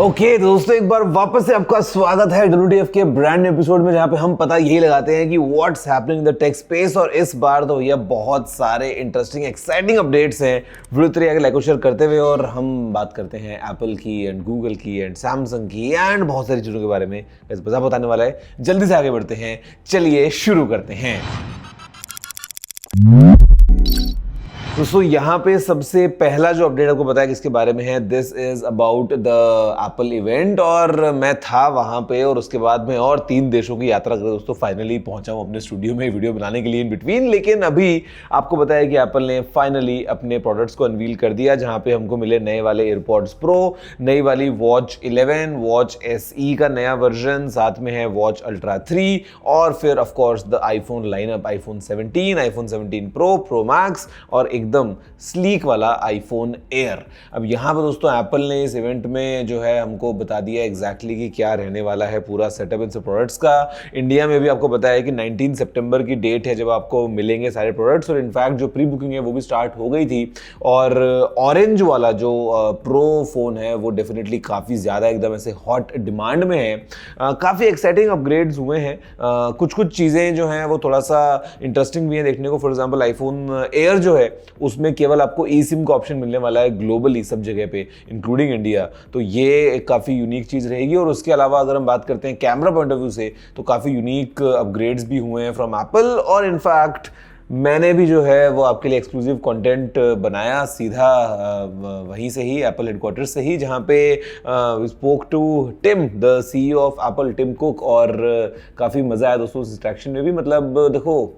Okay दोस्तों, एक बार वापस से आपका स्वागत है WTF के ब्रांड एपिसोड में, जहां पे हम पता यही लगाते हैं कि what's happening in the tech space. और इस बार तो भैया बहुत सारे इंटरेस्टिंग एक्साइटिंग अपडेट्स हैं। वीडियो तो आगे लाइक और शेयर करते हुए, और हम बात करते हैं एप्पल की एंड गूगल की एंड सैमसंग की एंड बहुत सारी चीज़ों के बारे में। बस मजा बताने वाला है। जल्दी से आगे बढ़ते हैं, चलिए शुरू करते हैं। दोस्तों यहाँ पे सबसे पहला जो अपडेट आपको पता है किसके बारे में है, this is about the Apple event. और मैं था वहाँ पे, और उसके बाद मैं और 3 देशों की यात्रा कर दोस्तों फाइनली पहुंचा हूँ अपने स्टूडियो में वीडियो बनाने के लिए इन बिटवीन। लेकिन अभी आपको पता है कि एप्पल ने फाइनली अपने प्रोडक्ट्स को अनवील कर दिया, जहाँ पे हमको मिले नए वाले एयरपॉड्स प्रो, नई वाली वॉच 11, वॉच SE का नया वर्जन, साथ में है वॉच अल्ट्रा 3, और फिर of course the iPhone lineup, iPhone 17, iPhone 17 pro, pro max और एकदम स्लीक वाला आईफोन एयर। अब यहाँ पर दोस्तों एप्पल ने इस इवेंट में जो है हमको बता दिया एग्जैक्टली कि क्या रहने वाला है पूरा सेटअप इन सब प्रोडक्ट्स का। इंडिया में भी आपको पता है कि 19 सितंबर की डेट है जब आपको मिलेंगे सारे प्रोडक्ट्स, और इनफैक्ट जो प्री बुकिंग है वो भी स्टार्ट हो गई थी। और ऑरेंज वाला जो प्रो फोन है वो डेफिनेटली काफ़ी ज़्यादा एकदम ऐसे हॉट डिमांड में है। काफ़ी एक्साइटिंग अपग्रेड्स हुए हैं। कुछ चीज़ें जो हैं वो थोड़ा सा इंटरेस्टिंग भी है देखने को। फॉर एग्जाम्पल आईफोन एयर जो है उसमें केवल आपको ई सिम का ऑप्शन मिलने वाला है ग्लोबली सब जगह पे इंक्लूडिंग इंडिया, तो ये काफ़ी यूनिक चीज़ रहेगी। और उसके अलावा अगर हम बात करते हैं कैमरा पॉइंट ऑफ व्यू से, तो काफ़ी यूनिक अपग्रेड्स भी हुए हैं फ्रॉम एप्पल। और इनफैक्ट मैंने भी जो है वो आपके लिए एक्सक्लूसिव कंटेंट बनाया सीधा वहीं से ही, एप्पल हेडक्वार्टर से ही, जहाँ पे spoke to Tim, the CEO of Apple, Tim Cook. और काफ़ी मज़ा आया दोस्तों उस इंटरेक्शन में भी। मतलब देखो,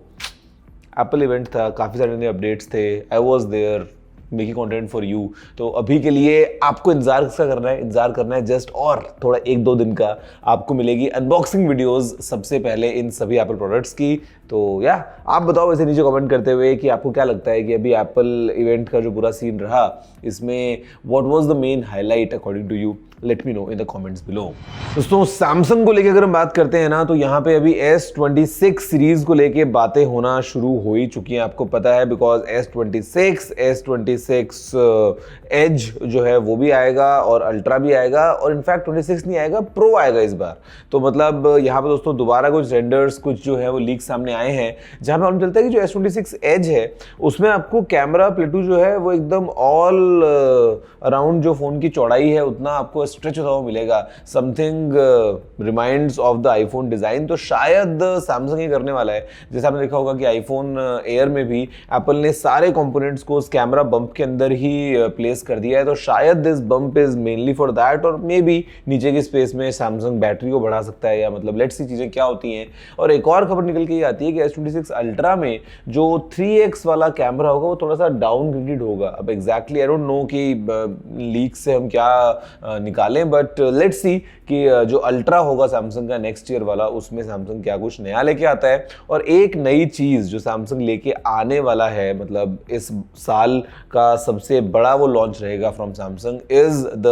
एप्पल इवेंट था, काफ़ी सारे नए अपडेट्स थे, I was there making content for you. तो अभी के लिए आपको इंतजार करना है जस्ट और थोड़ा 1-2 दिन का। आपको मिलेगी अनबॉक्सिंग वीडियोस सबसे पहले इन सभी एप्पल प्रोडक्ट्स की। तो या आप बताओ वैसे नीचे कमेंट करते हुए कि आपको क्या लगता है कि अभी एप्पल इवेंट का जो पूरा सीन रहा, इसमें what was the main highlight according to you. Let me know in the comments below. दोस्तों सैमसंग को लेके अगर हम बात करते हैं ना, तो यहाँ पे अभी S26 सीरीज को लेके बातें होना शुरू हो ही चुकी हैं, आपको पता है, बिकॉज S26 एज जो है वो भी आएगा और अल्ट्रा भी आएगा, और इनफैक्ट 26 नहीं आएगा, प्रो आएगा इस बार। तो मतलब यहाँ पे दोस्तों दोबारा कुछ रेंडर्स कुछ जो है वो लीक सामने आए हैं, जहाँ पे मालूम चलता है कि जो S26 एज है उसमें आपको कैमरा प्लेटू जो है वो एकदम ऑल अराउंड जो फोन की चौड़ाई है उतना आपको स्ट्रेच होता हुआ मिलेगा। Something reminds of the iPhone design. तो शायद सैमसंग ही करने वाला है। जैसे आपने देखा होगा कि आईफोन एयर में भी एप्पल ने सारे कंपोनेंट्स को उस कैमरा बम्प के अंदर ही प्लेस कर दिया है। तो शायद this bump is mainly for that, और मे बी नीचे की स्पेस में सैमसंग बैटरी को बढ़ा सकता है, या मतलब लेट्स सी चीजें क्या होती हैं। और एक और खबर निकल के ये आती है कि S26 अल्ट्रा में जो 3x वाला कैमरा होगा वो थोड़ा सा डाउनग्रेडेड होगा। अब एग्जैक्टली आई डोंट नो कि लीक से हम क्या निकालें, बट लेट्स सी कि जो अल्ट्रा होगा सैमसंग का नेक्स्ट ईयर वाला, उसमें सैमसंग क्या कुछ नया लेके आता है। और एक नई चीज जो सैमसंग लेके आने वाला है, मतलब इस साल का सबसे बड़ा वो लॉन्च रहेगा फ्रॉम सैमसंग, इज द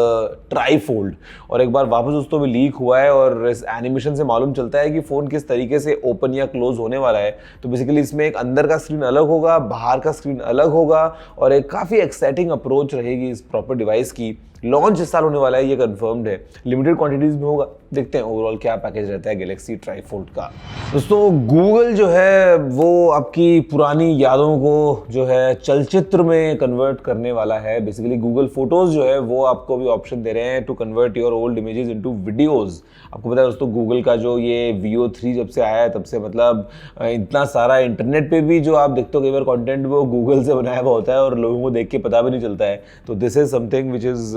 ट्राईफोल्ड। और एक बार वापस दोस्तों भी लीक हुआ है, और इस एनिमेशन से मालूम चलता है कि फोन किस तरीके से ओपन या क्लोज होने वाला है। तो बेसिकली इसमें एक अंदर का स्क्रीन अलग होगा, बाहर का स्क्रीन अलग होगा, और एक काफी एक्साइटिंग अप्रोच रहेगी इस प्रॉपर डिवाइस की। लॉन्च इस साल होने वाला है, ये कंफर्म्ड है, लिमिटेड क्वांटिटीज में होगा। देखते हैं ओवरऑल क्या पैकेज रहता है गैलेक्सी ट्राईफोल्ड का। दोस्तों गूगल जो है वो आपकी पुरानी यादों को जो है चलचित्र में कन्वर्ट करने वाला है। बेसिकली गूगल फोटोज जो है वो आपको भी ऑप्शन दे रहे हैं to convert your old images into videos. आपको पता है दोस्तों गूगल का जो ये VO3 जब से आया है तब से मतलब इतना सारा इंटरनेट पे भी जो आप देखते हो कई बार कंटेंट वो गूगल से बनाया हुआ होता है और लोगों को देख के पता भी नहीं चलता है। तो this is something which is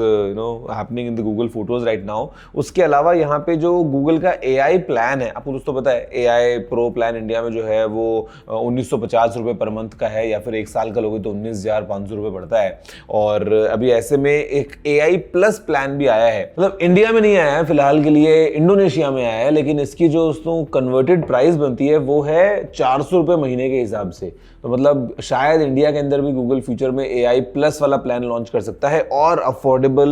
happening in the Google photos right now. उसके अलावा यहाँ पे जो गूगल का AI प्लान है, आपको दोस्तों पता है AI प्रो प्लान इंडिया में जो है वो 1950 रुपये पर मंथ का है, या फिर 1 साल का लोगे तो 19,500 रुपये पड़ता है। और अभी ऐसे में एक AI प्लस प्लान भी आया है, मतलब इंडिया में नहीं आया है फिलहाल के लिए, इंडोनेशिया में आया है, लेकिन इसकी जो दोस्तों कन्वर्टेड प्राइस बनती है वो है 400 रुपये महीने के हिसाब से। तो मतलब शायद इंडिया के अंदर भी गूगल फ्यूचर में AI प्लस वाला प्लान लॉन्च कर सकता है, और अफोर्डेबल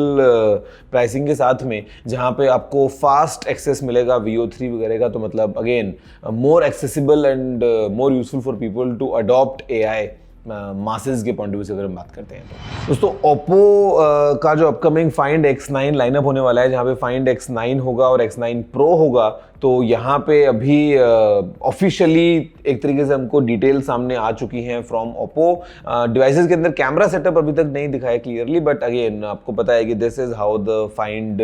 प्राइसिंग के साथ में, जहां पे आपको फास्ट एक्सेस मिलेगा VO3 वगैरह का। तो मतलब again more accessible and more useful for people to adopt AI masses के पॉइंट ऑफ व्यू से अगर हम बात करते हैं तो दोस्तों ओप्पो का जो अपकमिंग फाइंड X9 लाइनअप होने वाला है, जहाँ पे फाइंड X9 होगा और X9 Pro होगा, तो यहाँ पे अभी ऑफिशियली एक तरीके से हमको डिटेल सामने आ चुकी हैं फ्रॉम ओप्पो। डिवाइसेस के अंदर कैमरा सेटअप अभी तक नहीं दिखाया क्लियरली, बट अगेन आपको पता है कि this is how the find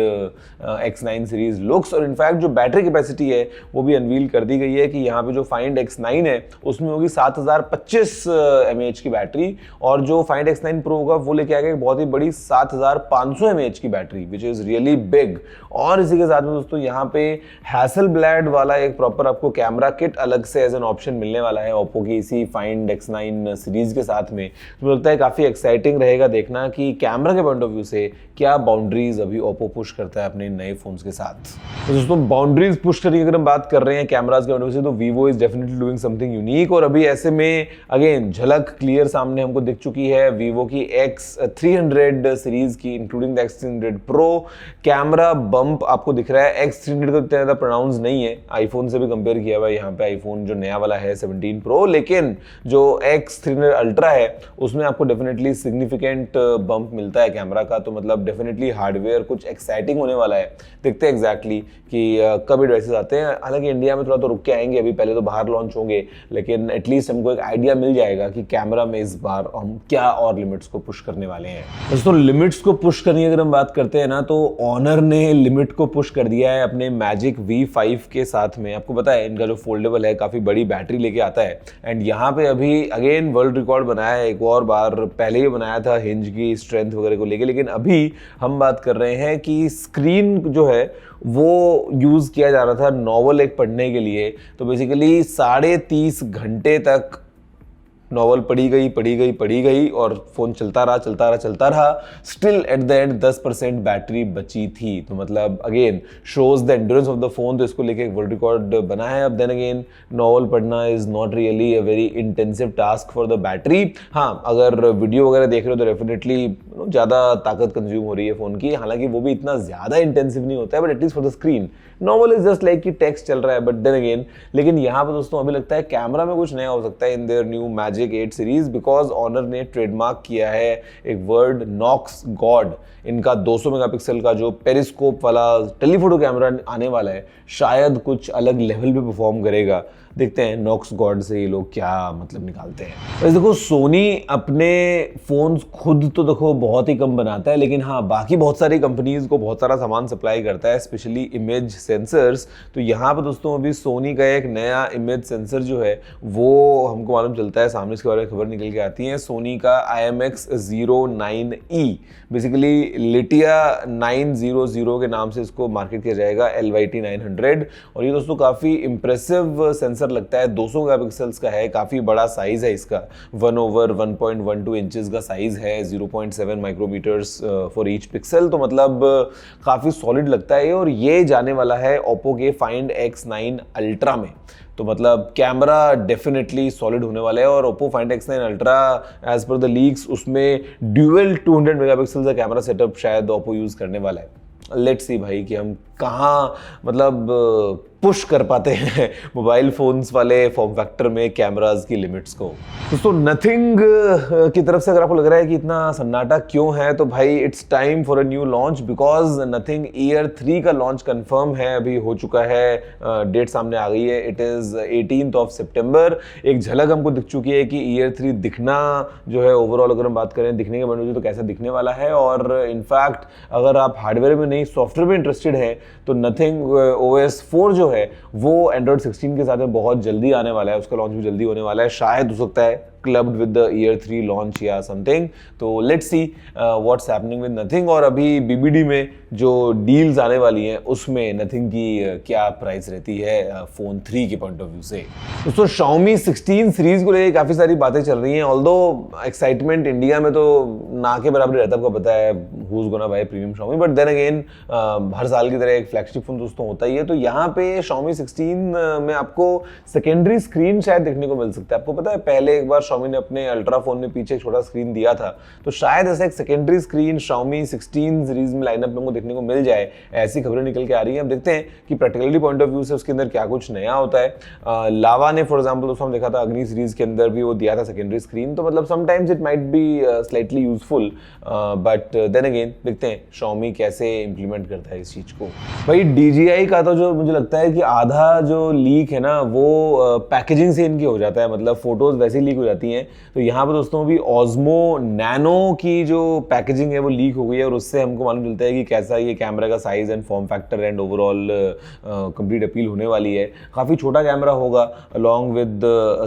X9 series looks. और इनफैक्ट जो बैटरी कैपेसिटी है वो भी अनवील कर दी गई है कि यहाँ पे जो फाइंड X9 है उसमें होगी 7025 mAh की बैटरी, और जो फाइंड X9 Pro होगा वो लेके आएगा एक बहुत ही बड़ी 7500 mAh की battery, which is really big. और इसी के साथ में दोस्तों यहाँ पे हैसलब्लैड वाला एक प्रॉपर आपको कैमरा किट अलग से एज एन ऑप्शन मिलने वाला है ओप्पो की इसी फाइंड X9 सीरीज के साथ में। तो मुझे लगता है काफी एक्साइटिंग रहेगा देखना कि कैमरा के पॉइंट ऑफ व्यू से क्या बाउंड्रीज अभी ओप्पो पुश करता है अपने नए फोन्स के साथ। तो दोस्तों बाउंड्रीज पुश करने की अगर हम बात कर रहे हैं कैमराज के पॉइंट ऑफ व्यू से, तो Vivo is definitely doing something unique. और अभी ऐसे में अगेन झलक क्लियर सामने हमको दिख चुकी है वीवो की X300 सीरीज की, including the X300 Pro। Camera bump आपको दिख रहा है, X300 का इतना ज्यादा प्रोनाउंस नहीं है, आईफोन से भी कंपेयर किया हुआ है यहाँ पे आईफोन जो नया वाला है 17 Pro, लेकिन जो X300 Ultra है उसमें आपको डेफिनेटली सिग्निफिकेंट बम्प मिलता है कैमरा का। तो मतलब डेफिनेटली हार्डवेयर कुछ एक्साइटिंग होने वाला है, देखते हैं एग्जैक्टली कि कब डिवाइसेस आते हैं। हालांकि इंडिया में थोड़ा तो रुक के आएंगे, अभी पहले तो बाहर लॉन्च होंगे, लेकिन एटलीस्ट हमको एक आइडिया मिल जाएगा कि कैमरा में इस बार हम क्या और लिमिट्स को पुश करने वाले हैं। दोस्तों लिमिट्स को पुश करने की अगर हम बात करते हैं ना, तो ऑनर ने लिमिट को पुश कर दिया है अपने मैजिक V5 के साथ में। आपको पता है इनका जो फोल्डेबल है काफी बड़ी बैटरी लेके आता है, एंड यहाँ पे अभी अगेन वर्ल्ड रिकॉर्ड बनाया है एक और बार, पहले ही बनाया था हिंज की स्ट्रेंथ वगैरह को लेके, लेकिन अभी हम बात कर रहे हैं कि स्क्रीन जो है वो यूज किया जा रहा था नॉवल एक पढ़ने के लिए। तो बेसिकली 30.5 घंटे तक नॉवल पढ़ी गई और फोन चलता रहा, still at the end 10% battery बची थी। तो मतलब again shows the endurance of the phone, तो इसको लेके एक वर्ल्ड रिकॉर्ड बना है। अब देन अगेन नॉवल पढ़ना is not really a very intensive task for the battery. हाँ, अगर वीडियो वगैरह देख रहे हो तो डेफिनेटली ज़्यादा ताकत कंज्यूम हो रही है फ़ोन की, हालांकि वो भी इतना ज़्यादा इंटेंसिव नहीं होता है, but at least for the screen novel is just like कि टेक्स्ट चल रहा है। बट देन अगेन लेकिन यहाँ पर दोस्तों अभी लगता है कैमरा में कुछ नया हो सकता है in their new Magic 8 series, because Honor ने ट्रेडमार्क किया है एक वर्ड नॉक्स गॉड। इनका 200 मेगापिक्सल का जो पेरिस्कोप वाला टेलीफोटो कैमरा आने वाला है, शायद कुछ अलग लेवल पे परफॉर्म करेगा। देखते हैं नॉक्स गॉड से ये लोग क्या मतलब निकालते हैं। वैसे देखो सोनी अपने फोन्स खुद तो देखो बहुत ही कम बनाता है, लेकिन हाँ बाकी बहुत सारी कंपनीज को बहुत सारा सामान सप्लाई करता है, स्पेशली इमेज सेंसर्स। तो यहाँ पर दोस्तों अभी सोनी का एक नया इमेज सेंसर जो है वो हमको मालूम चलता है, सामने इसके बारे में खबर निकल के आती है। सोनी का IMX09E, बेसिकली लिटिया 900 के नाम से इसको मार्केट किया जाएगा, LYT 900। और ये दोस्तों काफ़ी इंप्रेसिव सेंसर लगता है, 200 मेगापिक्सल्स का है, काफ़ी बड़ा साइज़ है इसका, 1/1.12 इंचेस का साइज़ है, 0.7 माइक्रोमीटर्स फॉर ईच पिक्सल। तो मतलब काफ़ी सॉलिड लगता है और ये जाने वाला है ओप्पो के फाइंड X9 Ultra में। तो मतलब कैमरा डेफिनेटली सॉलिड होने वाला है, और Oppo Find X9 Ultra as per the leaks उसमें ड्यूअल 200 मेगापिक्सल का कैमरा सेटअप शायद ओप्पो यूज़ करने वाला है। लेट्स सी भाई कि हम कहाँ मतलब पुश कर पाते हैं मोबाइल फोन्स वाले फॉर्म फैक्टर में कैमराज की लिमिट्स को। दोस्तों नथिंग की तरफ से अगर आपको लग रहा है कि इतना सन्नाटा क्यों है, तो भाई it's time for a new launch, because nothing year 3 का लॉन्च कंफर्म है, अभी हो चुका है, डेट सामने आ गई है, इट इज 18 सितंबर। एक झलक हमको दिख चुकी है कि ईयर 3 दिखना जो है ओवरऑल अगर हम बात करें दिखने के बनोगे तो कैसा दिखने वाला है। और इनफैक्ट अगर आप हार्डवेयर में नहीं सॉफ्टवेयर में इंटरेस्टेड है तो नथिंग OS 4 जो है वो एंड्रॉइड 16 के साथ में बहुत जल्दी आने वाला है, उसका लॉन्च भी जल्दी होने वाला है, शायद हो सकता है clubbed with the year 3 launch या समथिंग। तो let's see what's happening with nothing. और अभी BBD में जो डील्स आने वाली हैं उसमें नथिंग की क्या प्राइस रहती है फोन 3 के पॉइंट ऑफ व्यू से। दोस्तों Xiaomi 16 सीरीज को लेकर काफ़ी सारी बातें चल रही हैं, ऑल्दो एक्साइटमेंट इंडिया में तो ना के बराबर रहता है, आपको पता है who is gonna buy premium Xiaomi, but then again हर साल की तरह एक फ्लैगशिप फोन दोस्तों होता ही है। तो यहाँ पे Xiaomi 16 में आपको सेकेंडरी स्क्रीन शायद देखने को मिल सकता है। आपको पता है पहले एक बार Xiaomi ने अपने अल्ट्रा फोन में पीछे एक छोटा स्क्रीन दिया था, तो शायद ऐसा एक सेकेंडरी स्क्रीन Xiaomi 16 सीरीज में लाइनअप में देखने को मिल जाए, ऐसी खबरें निकल के आ रही है। अब देखते हैं कि प्रैक्टिकलिटी पॉइंट ऑफ व्यू से उसके अंदर क्या कुछ नया होता है। लावा ने फॉर एग्जांपल दोस्तों हम देखा था अग्नि सीरीज के अंदर भी वो दिया था सेकेंडरी स्क्रीन, तो मतलब sometimes it might be slightly useful, but then again देखते हैं Xiaomi कैसे इंप्लीमेंट करता है इस चीज को। भाई DJI का तो जो मुझे लगता है कि आधा जो लीक है ना वो पैकेजिंग से इनकी हो जाता है, मतलब फोटोज वैसे ही लीक हो जाती हैं। तो यहाँ पर दोस्तों भी Osmo Nano की जो पैकेजिंग है वो लीक हो गई है, और उससे हमको मालूम चलता है कि कैसा ये कैमरा का size and form factor and overall complete appeal होने वाली है। काफ़ी छोटा कैमरा होगा अलॉन्ग विद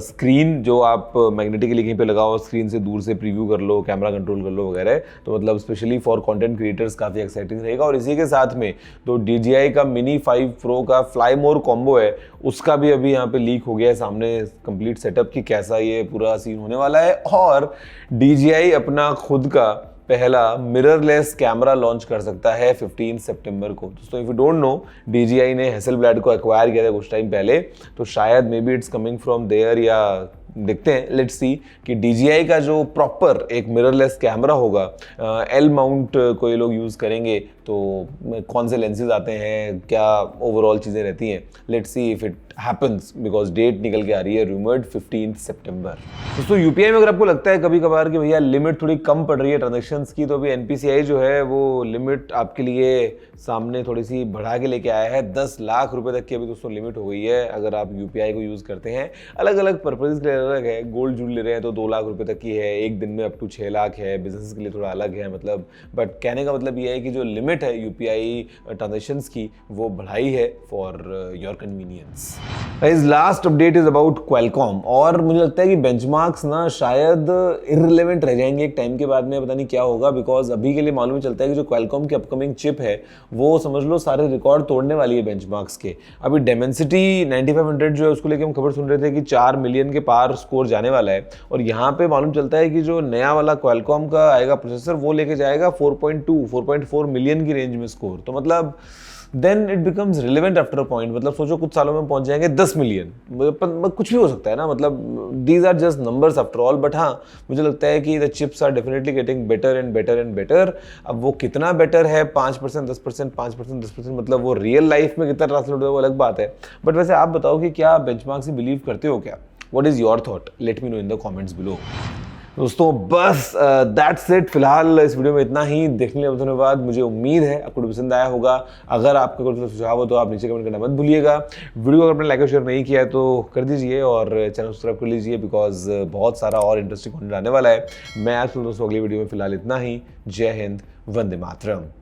स्क्रीन, जो आप मैग्नेटिकली कहीं पे लगाओ, स्क्रीन से दूर से प्रीव्यू कर लो, कैमरा कंट्रोल कर लो वगैरह। तो मतलब स्पेशली फॉर कंटेंट क्रिएटर्स काफ़ी एक्साइटिंग रहेगा। और इसी के साथ में तो DJI का Mini 5 Pro का फ्लाई मोर कॉम्बो है, उसका भी अभी यहाँ पे लीक हो गया है सामने कंप्लीट सेटअप की कैसा ये पूरा सीन होने वाला है। और DJI अपना खुद का पहला मिररलेस कैमरा लॉन्च कर सकता है 15 सितंबर को। दोस्तों if you don't know, DJI ने हैसेलब्लैड को एक्वायर किया था कुछ टाइम पहले, तो शायद maybe it's coming from there, या देखते हैं, लेट्स सी कि DJI का जो प्रॉपर एक मिररलेस कैमरा होगा, L माउंट को ये लोग यूज़ करेंगे, तो कौन से लेंसेज आते हैं, क्या ओवरऑल चीज़ें रहती हैं, let's see if it happens, because date निकल के आ रही है रूमर्ड 15 सितंबर। दोस्तों UPI में अगर आपको लगता है कभी कभार कि भैया लिमिट थोड़ी कम पड़ रही है ट्रांजेक्शन्स की, तो अभी NPCI जो है वो लिमिट आपके लिए सामने थोड़ी सी बढ़ा के लेके आया है। 10 लाख रुपए तक की अभी दोस्तों लिमिट हो गई है अगर आप UPI को यूज़ करते हैं। अलग अलग पर्पज के लिए अलग है, गोल्ड ज्वेलरी ले रहे हैं तो 2 लाख रुपए तक की है, एक दिन में अप टू 6 लाख है, बिजनेस के लिए थोड़ा अलग है, मतलब बट कहने का मतलब ये है कि जो लिमिट है UPI ट्रांजेक्शंस की वो बढ़ाई है for your convenience. Guys last update is about Qualcomm, और मुझे लगता है कि बेंचमार्क्स ना शायद इररिलेवेंट रह जाएंगे एक टाइम के बाद में, पता नहीं क्या होगा, बिकॉज अभी के लिए मालूम चलता है कि जो Qualcomm की अपकमिंग चिप है वो समझ लो सारे रिकॉर्ड तोड़ने वाली है बेंचमार्क्स के। अभी Dimensity 9500 जो है उसको लेके हम खबर सुन रहे थे कि 4 मिलियन के पार स्कोर जाने वाला है, और यहाँ पे मालूम चलता है कि जो नया वाला Qualcomm का आएगा प्रोसेसर वो लेके जाएगा 4.4 मिलियन की रेंज में स्कोर। तो मतलब then it becomes relevant after a point, मतलब सोचो कुछ सालों में पहुंच जाएंगे 10 मिलियन, मतलब कुछ भी हो सकता है ना, मतलब these are just numbers after all. But हाँ मुझे लगता है कि the chips are definitely getting better and better and better. अब वो कितना बेटर है, 5%, 10%, 5%, 10%, मतलब वो रियल लाइफ में कितना ट्रांसलेट होगा वो अलग बात है। बट वैसे आप बताओ कि क्या बेंचमार्क से बिलीव करते हो क्या? What is your thought? Late me know in the comments below. दोस्तों बस दैट्स इट, फिलहाल इस वीडियो में इतना ही। देखने के धन्यवाद, मुझे उम्मीद है आपको पसंद आया होगा। अगर आपका कोई सुझाव हो तो आप नीचे कमेंट करना मत भूलिएगा। वीडियो अगर आपने लाइक और शेयर नहीं किया है तो कर दीजिए, और चैनल सब्सक्राइब कर लीजिए, बिकॉज बहुत सारा और इंटरेस्टिंग कंटेंट आने वाला है। मैं आज दोस्तों अगली वीडियो में फिलहाल इतना ही। जय हिंद, वंदे मातरम।